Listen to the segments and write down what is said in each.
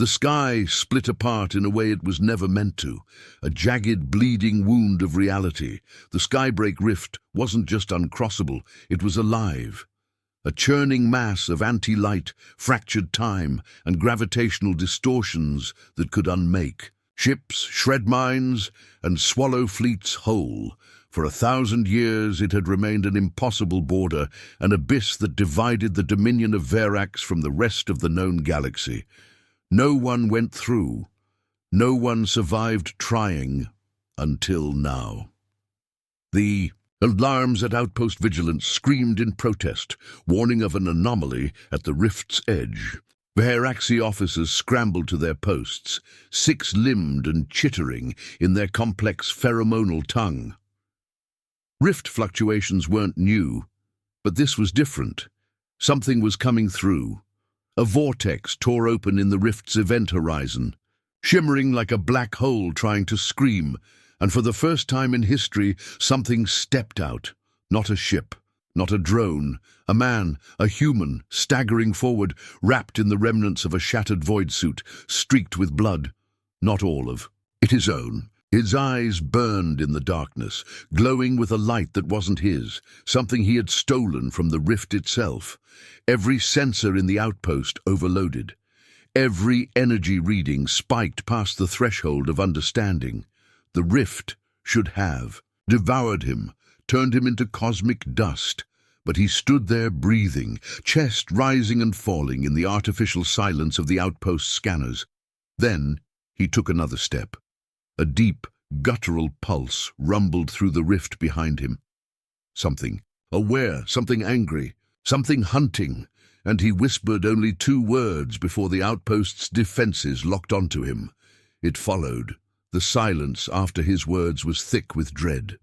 The sky split apart in a way it was never meant to, a jagged, bleeding wound of reality. The Skybreak rift wasn't just uncrossable, it was alive. A churning mass of anti-light, fractured time, and gravitational distortions that could unmake ships, shred mines, and swallow fleets whole. For 1,000 years it had remained an impossible border, an abyss that divided the Dominion of Vhaerax from the rest of the known galaxy. No one went through. No one survived trying until now. The alarms at Outpost Vigilance screamed in protest, warning of an anomaly at the rift's edge. Vhaeraxi officers scrambled to their posts, six-limbed and chittering in their complex pheromonal tongue. Rift fluctuations weren't new, but this was different. Something was coming through. A vortex tore open in the rift's event horizon, shimmering like a black hole trying to scream, and for the first time in history, something stepped out. Not a ship, not a drone, a man, a human, staggering forward, wrapped in the remnants of a shattered voidsuit, streaked with blood. Not all of it his own. His eyes burned in the darkness, glowing with a light that wasn't his, something he had stolen from the rift itself. Every sensor in the outpost overloaded. Every energy reading spiked past the threshold of understanding. The rift should have devoured him, turned him into cosmic dust. But he stood there breathing, chest rising and falling in the artificial silence of the outpost scanners. Then he took another step. A deep, guttural pulse rumbled through the rift behind him. Something aware, something angry, something hunting, and he whispered only 2 words before the outpost's defenses locked onto him. It followed. The silence after his words was thick with dread.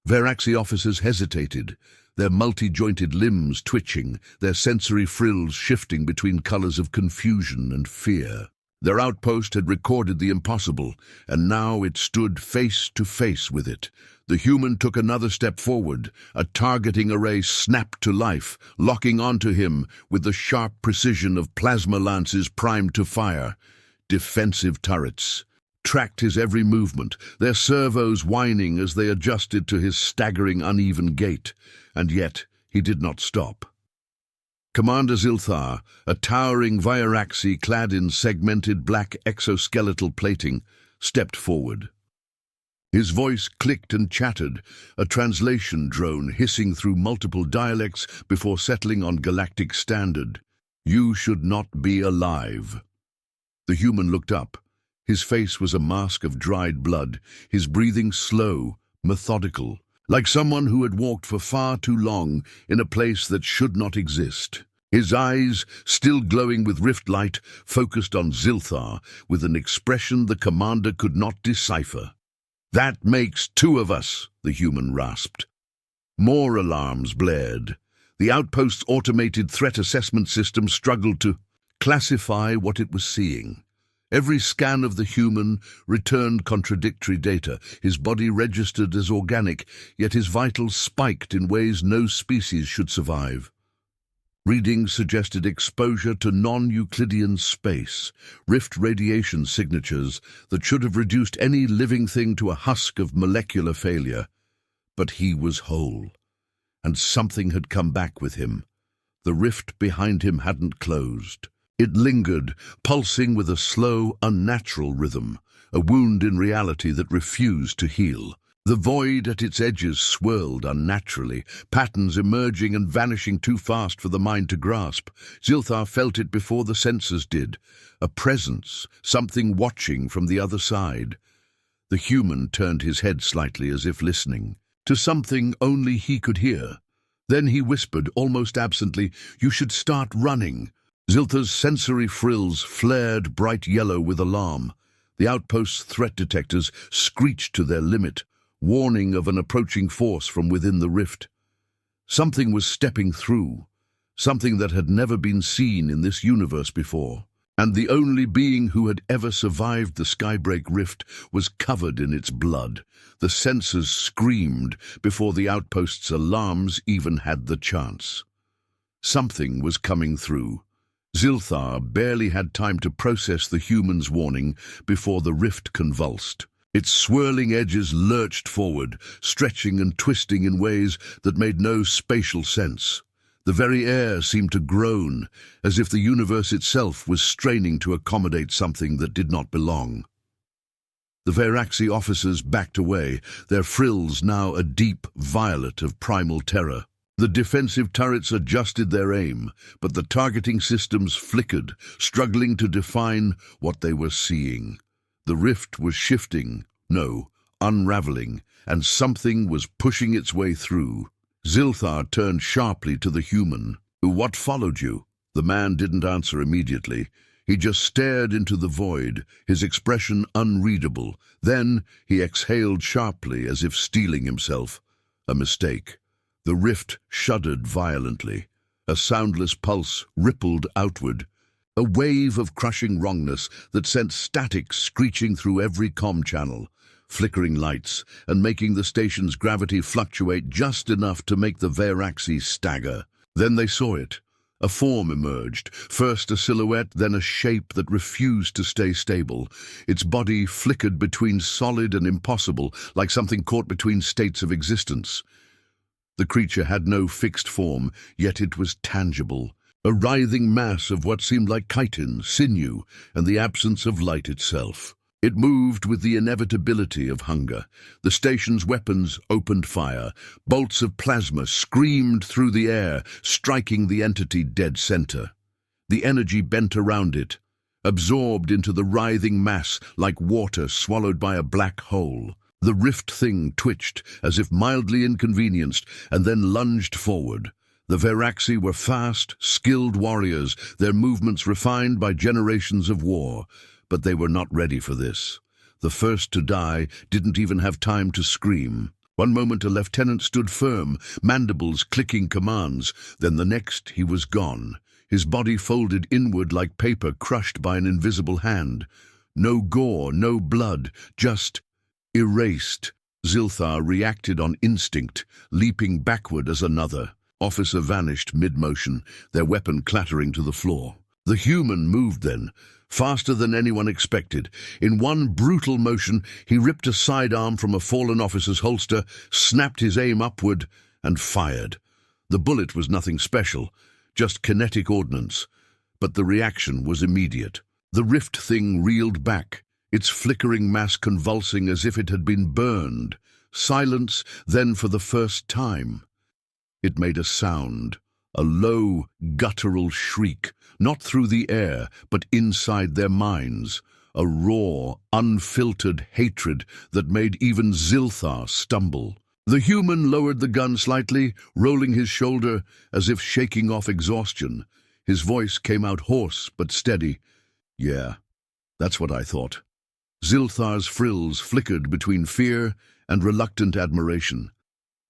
Vhaeraxi officers hesitated, their multi-jointed limbs twitching, their sensory frills shifting between colors of confusion and fear. Their outpost had recorded the impossible, and now it stood face to face with it. The human took another step forward. A targeting array snapped to life, locking onto him with the sharp precision of plasma lances primed to fire. Defensive turrets tracked his every movement, their servos whining as they adjusted to his staggering uneven gait. And yet he did not stop. Commander Zilthar, a towering Vhaeraxi clad in segmented black exoskeletal plating, stepped forward. His voice clicked and chattered, a translation drone hissing through multiple dialects before settling on galactic standard. "You should not be alive." The human looked up. His face was a mask of dried blood, his breathing slow, methodical, like someone who had walked for far too long in a place that should not exist. His eyes, still glowing with rift light, focused on Zilthar with an expression the commander could not decipher. "That makes 2 of us," the human rasped. More alarms blared. The outpost's automated threat assessment system struggled to classify what it was seeing. Every scan of the human returned contradictory data. His body registered as organic, yet his vitals spiked in ways no species should survive. Readings suggested exposure to non-Euclidean space, rift radiation signatures that should have reduced any living thing to a husk of molecular failure. But he was whole, and something had come back with him. The rift behind him hadn't closed. It lingered, pulsing with a slow, unnatural rhythm, a wound in reality that refused to heal. The void at its edges swirled unnaturally, patterns emerging and vanishing too fast for the mind to grasp. Zilthar felt it before the senses did. A presence, something watching from the other side. The human turned his head slightly as if listening to something only he could hear. Then he whispered, almost absently, "You should start running." Zilthar's sensory frills flared bright yellow with alarm. The outpost's threat detectors screeched to their limit, warning of an approaching force from within the rift. Something was stepping through, something that had never been seen in this universe before. And the only being who had ever survived the Skybreak rift was covered in its blood. The sensors screamed before the outpost's alarms even had the chance. Something was coming through. Zilthar barely had time to process the human's warning before the rift convulsed. Its swirling edges lurched forward, stretching and twisting in ways that made no spatial sense. The very air seemed to groan, as if the universe itself was straining to accommodate something that did not belong. The Vhaeraxi officers backed away, their frills now a deep violet of primal terror. The defensive turrets adjusted their aim, but the targeting systems flickered, struggling to define what they were seeing. The rift was shifting, no, unraveling, and something was pushing its way through. Zilthar turned sharply to the human. "What followed you?" The man didn't answer immediately. He just stared into the void, his expression unreadable. Then he exhaled sharply, as if steeling himself. A mistake. The rift shuddered violently. A soundless pulse rippled outward. A wave of crushing wrongness that sent static screeching through every comm channel, flickering lights, and making the station's gravity fluctuate just enough to make the Vhaeraxi stagger. Then they saw it. A form emerged, first a silhouette, then a shape that refused to stay stable. Its body flickered between solid and impossible, like something caught between states of existence. The creature had no fixed form, yet it was tangible. A writhing mass of what seemed like chitin, sinew, and the absence of light itself. It moved with the inevitability of hunger. The station's weapons opened fire. Bolts of plasma screamed through the air, striking the entity dead center. The energy bent around it, absorbed into the writhing mass like water swallowed by a black hole. The rift thing twitched, as if mildly inconvenienced, and then lunged forward. The Vhaeraxi were fast, skilled warriors, their movements refined by generations of war. But they were not ready for this. The first to die didn't even have time to scream. One moment a lieutenant stood firm, mandibles clicking commands. Then the next he was gone, his body folded inward like paper crushed by an invisible hand. No gore, no blood, just erased. Zilthar reacted on instinct, leaping backward as another officer vanished mid-motion, their weapon clattering to the floor. The human moved then, faster than anyone expected. In one brutal motion, he ripped a sidearm from a fallen officer's holster, snapped his aim upward, and fired. The bullet was nothing special, just kinetic ordnance. But the reaction was immediate. The rift thing reeled back, its flickering mass convulsing as if it had been burned. Silence, then for the first time. It made a sound, a low, guttural shriek, not through the air, but inside their minds. A raw, unfiltered hatred that made even Zilthar stumble. The human lowered the gun slightly, rolling his shoulder as if shaking off exhaustion. His voice came out hoarse but steady. "Yeah, that's what I thought." Zilthar's frills flickered between fear and reluctant admiration.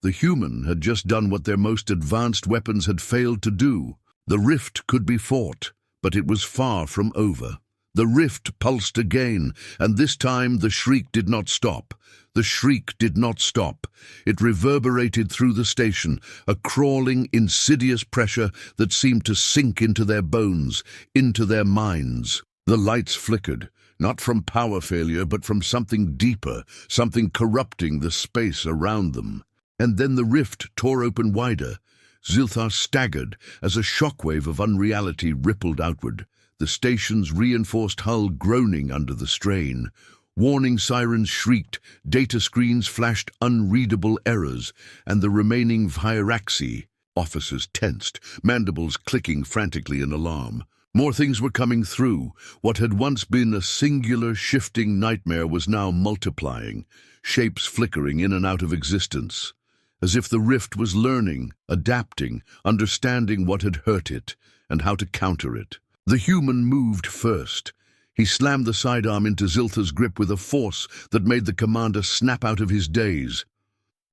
The human had just done what their most advanced weapons had failed to do. The rift could be fought, but it was far from over. The rift pulsed again, and this time the shriek did not stop. The shriek did not stop. It reverberated through the station, a crawling, insidious pressure that seemed to sink into their bones, into their minds. The lights flickered, not from power failure, but from something deeper, something corrupting the space around them. And then the rift tore open wider. Zilthar staggered as a shockwave of unreality rippled outward, the station's reinforced hull groaning under the strain. Warning sirens shrieked, data screens flashed unreadable errors, and the remaining Vhaeraxi officers tensed, mandibles clicking frantically in alarm. More things were coming through. What had once been a singular, shifting nightmare was now multiplying, shapes flickering in and out of existence. As if the rift was learning, adapting, understanding what had hurt it, and how to counter it. The human moved first. He slammed the sidearm into Zilthar's grip with a force that made the commander snap out of his daze.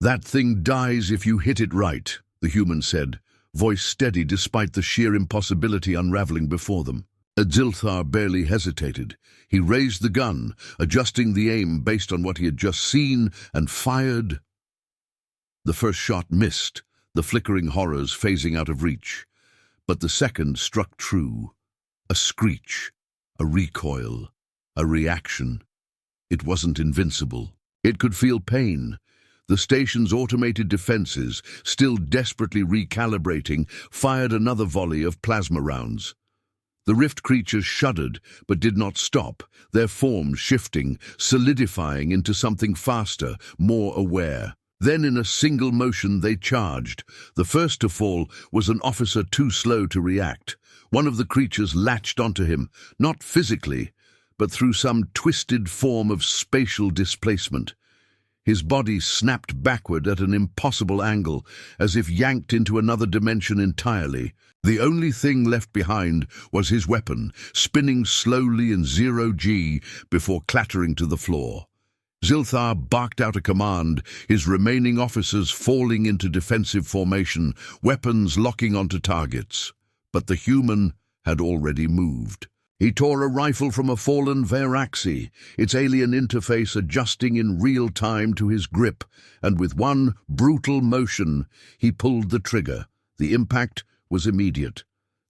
"That thing dies if you hit it right," the human said, voice steady despite the sheer impossibility unraveling before them. Zilthar barely hesitated. He raised the gun, adjusting the aim based on what he had just seen, and fired. The first shot missed, the flickering horrors phasing out of reach. But the second struck true. A screech, a recoil, a reaction. It wasn't invincible. It could feel pain. The station's automated defenses, still desperately recalibrating, fired another volley of plasma rounds. The rift creatures shuddered, but did not stop, their forms shifting, solidifying into something faster, more aware. Then in a single motion they charged. The first to fall was an officer too slow to react. One of the creatures latched onto him, not physically, but through some twisted form of spatial displacement. His body snapped backward at an impossible angle, as if yanked into another dimension entirely. The only thing left behind was his weapon, spinning slowly in 0G before clattering to the floor. Zilthar barked out a command, his remaining officers falling into defensive formation, weapons locking onto targets. But the human had already moved. He tore a rifle from a fallen Vhaeraxi, its alien interface adjusting in real time to his grip, and with one brutal motion, he pulled the trigger. The impact was immediate.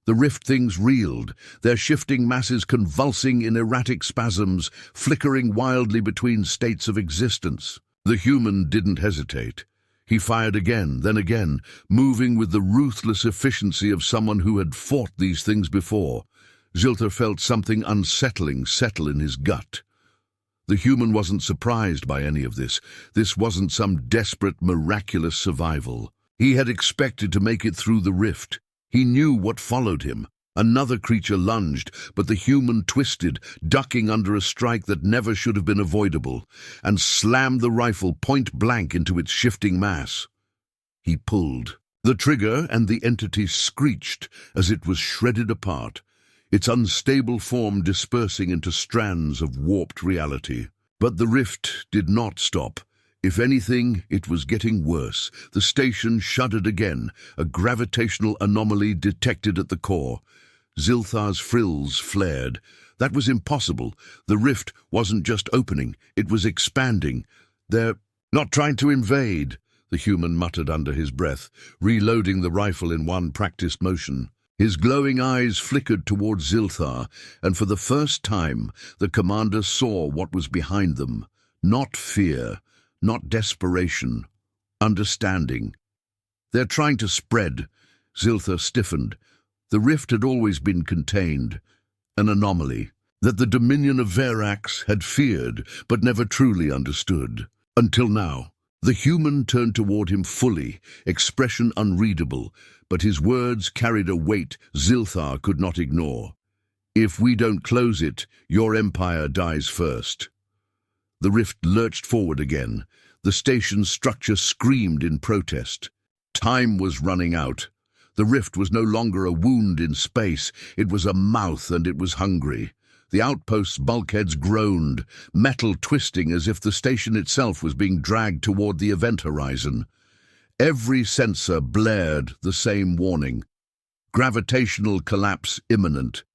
The rift things reeled, their shifting masses convulsing in erratic spasms, flickering wildly between states of existence. The human didn't hesitate. He fired again, then again, moving with the ruthless efficiency of someone who had fought these things before. Zilthar felt something unsettling settle in his gut. The human wasn't surprised by any of this. This wasn't some desperate, miraculous survival. He had expected to make it through the rift. He knew what followed him. Another creature lunged, but the human twisted, ducking under a strike that never should have been avoidable, and slammed the rifle point-blank into its shifting mass. He pulled. The trigger and the entity screeched as it was shredded apart, its unstable form dispersing into strands of warped reality. But the rift did not stop. If anything, it was getting worse. The station shuddered again, a gravitational anomaly detected at the core. Zilthar's frills flared. That was impossible. The rift wasn't just opening, it was expanding. They're not trying to invade, the human muttered under his breath, reloading the rifle in one practiced motion. His glowing eyes flickered towards Zilthar, and for the first time the commander saw what was behind them. Not fear, not desperation, understanding. They're trying to spread. Zilthar stiffened. The rift had always been contained, an anomaly that the Dominion of Vhaerax had feared but never truly understood. Until now. The human turned toward him fully, expression unreadable, but his words carried a weight Zilthar could not ignore. If we don't close it, your empire dies first. The rift lurched forward again. The station's structure screamed in protest. Time was running out. The rift was no longer a wound in space, it was a mouth and it was hungry. The outpost's bulkheads groaned, metal twisting as if the station itself was being dragged toward the event horizon. Every sensor blared the same warning. Gravitational collapse imminent.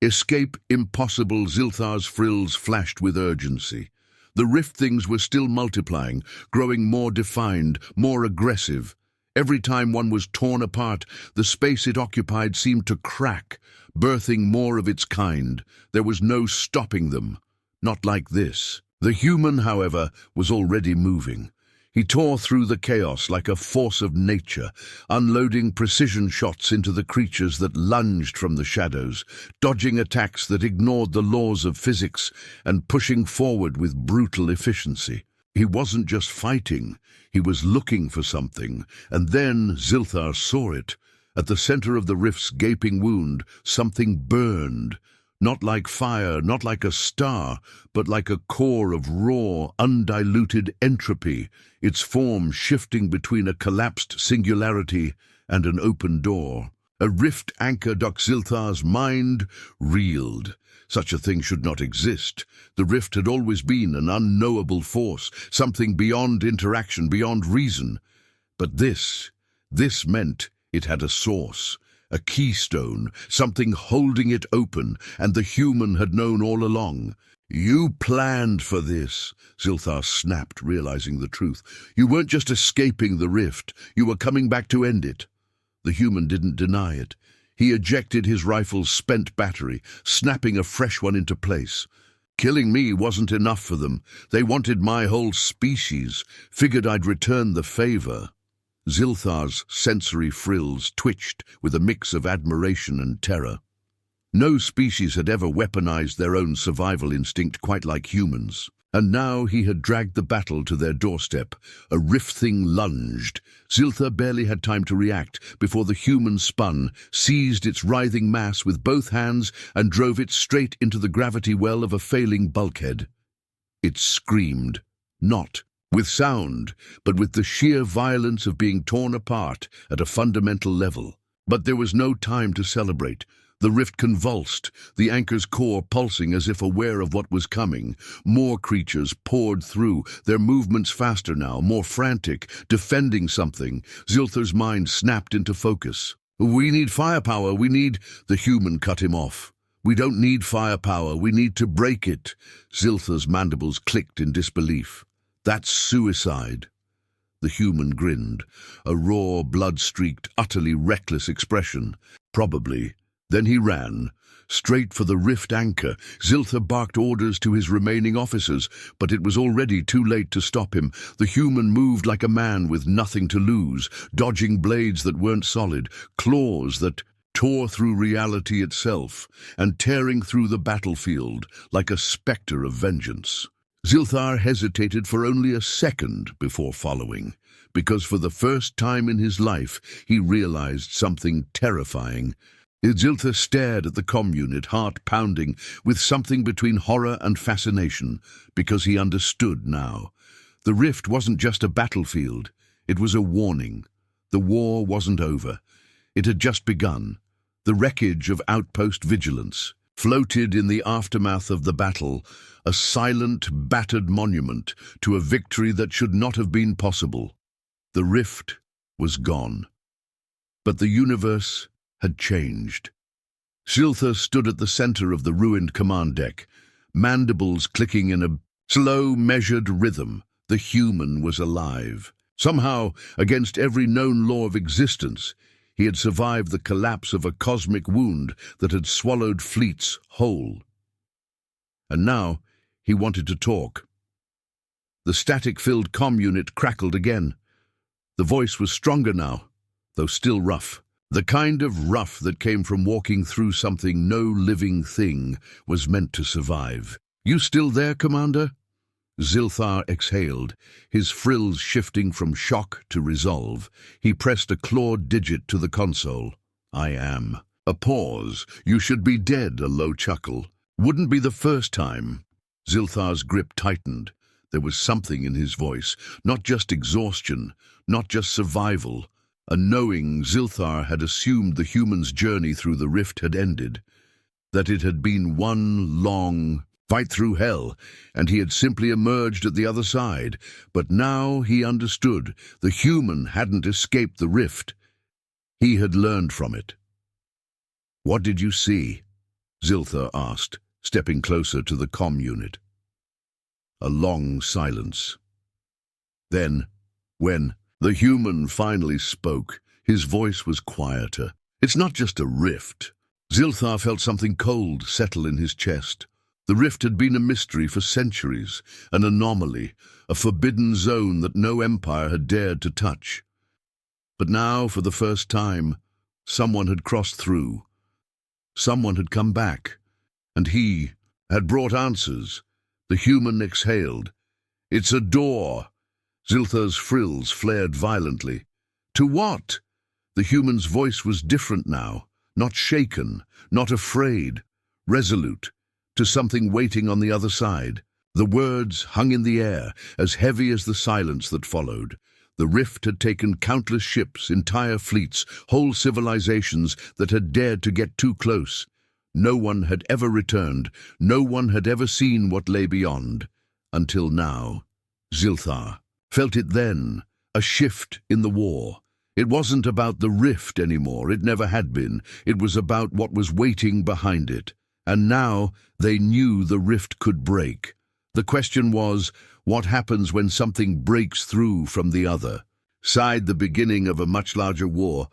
Escape impossible. Zilthar's frills flashed with urgency. The rift things were still multiplying, growing more defined, more aggressive. Every time one was torn apart, the space it occupied seemed to crack, birthing more of its kind. There was no stopping them. Not like this. The human, however, was already moving. He tore through the chaos like a force of nature, unloading precision shots into the creatures that lunged from the shadows, dodging attacks that ignored the laws of physics, and pushing forward with brutal efficiency. He wasn't just fighting, he was looking for something, and then Zilthar saw it. At the center of the rift's gaping wound, something burned. Not like fire, not like a star, but like a core of raw, undiluted entropy, its form shifting between a collapsed singularity and an open door. A rift anchored Zilthar's mind reeled. Such a thing should not exist. The rift had always been an unknowable force, something beyond interaction, beyond reason. But this meant it had a source, a keystone, something holding it open, and the human had known all along. You planned for this, Zilthar snapped, realizing the truth. You weren't just escaping the rift, you were coming back to end it. The human didn't deny it. He ejected his rifle's spent battery, snapping a fresh one into place. Killing me wasn't enough for them. They wanted my whole species, figured I'd return the favor. Zilthar's sensory frills twitched with a mix of admiration and terror. No species had ever weaponized their own survival instinct quite like humans. And now he had dragged the battle to their doorstep. A rift thing lunged. Zilthar barely had time to react before the human spun, seized its writhing mass with both hands and drove it straight into the gravity well of a failing bulkhead. It screamed, not with sound, but with the sheer violence of being torn apart at a fundamental level. But there was no time to celebrate. The rift convulsed, the anchor's core pulsing as if aware of what was coming. More creatures poured through, their movements faster now, more frantic, defending something. Zilthar's mind snapped into focus. "We need firepower, we need—" The human cut him off. "We don't need firepower, we need to break it." Zilthar's mandibles clicked in disbelief. "That's suicide." The human grinned, a raw, blood-streaked, utterly reckless expression. "Probably." Then he ran, straight for the rift anchor. Zilthar barked orders to his remaining officers, but it was already too late to stop him. The human moved like a man with nothing to lose, dodging blades that weren't solid, claws that tore through reality itself, and tearing through the battlefield like a specter of vengeance. Zilthar hesitated for only a second before following, because for the first time in his life he realized something terrifying. Zilthar stared at the comm unit, heart pounding, with something between horror and fascination, because he understood now. The rift wasn't just a battlefield, it was a warning. The war wasn't over. It had just begun. The wreckage of outpost vigilance floated in the aftermath of the battle, a silent, battered monument to a victory that should not have been possible. The rift was gone. But the universe had changed. Zilthar stood at the center of the ruined command deck, mandibles clicking in a slow, measured rhythm. The human was alive. Somehow, against every known law of existence, he had survived the collapse of a cosmic wound that had swallowed fleets whole. And now he wanted to talk. The static-filled comm unit crackled again. The voice was stronger now, though still rough. The kind of rough that came from walking through something no living thing was meant to survive. "You still there, Commander?" Zilthar exhaled, his frills shifting from shock to resolve. He pressed a clawed digit to the console. "I am." A pause. "You should be dead," a low chuckle. "Wouldn't be the first time." Zilthar's grip tightened. There was something in his voice, not just exhaustion, not just survival. A knowing Zilthar had assumed the human's journey through the rift had ended, that it had been one long fight through hell, and he had simply emerged at the other side. But now he understood. The human hadn't escaped the rift. He had learned from it. "What did you see?" Zilthar asked, stepping closer to the comm unit. A long silence. Then, when the human finally spoke, his voice was quieter. "It's not just a rift." Zilthar felt something cold settle in his chest. The rift had been a mystery for centuries, an anomaly, a forbidden zone that no empire had dared to touch. But now, for the first time, someone had crossed through. Someone had come back, and he had brought answers. The human exhaled. "It's a door." Zilthar's frills flared violently. "To what?" The human's voice was different now, not shaken, not afraid, resolute, to something waiting on the other side. The words hung in the air, as heavy as the silence that followed. The rift had taken countless ships, entire fleets, whole civilizations that had dared to get too close. No one had ever returned, no one had ever seen what lay beyond. Until now. Zilthar felt it then, a shift in the war. It wasn't about the rift anymore, it never had been. It was about what was waiting behind it. And now they knew the rift could break. The question was, what happens when something breaks through from the other? Sighed the beginning of a much larger war.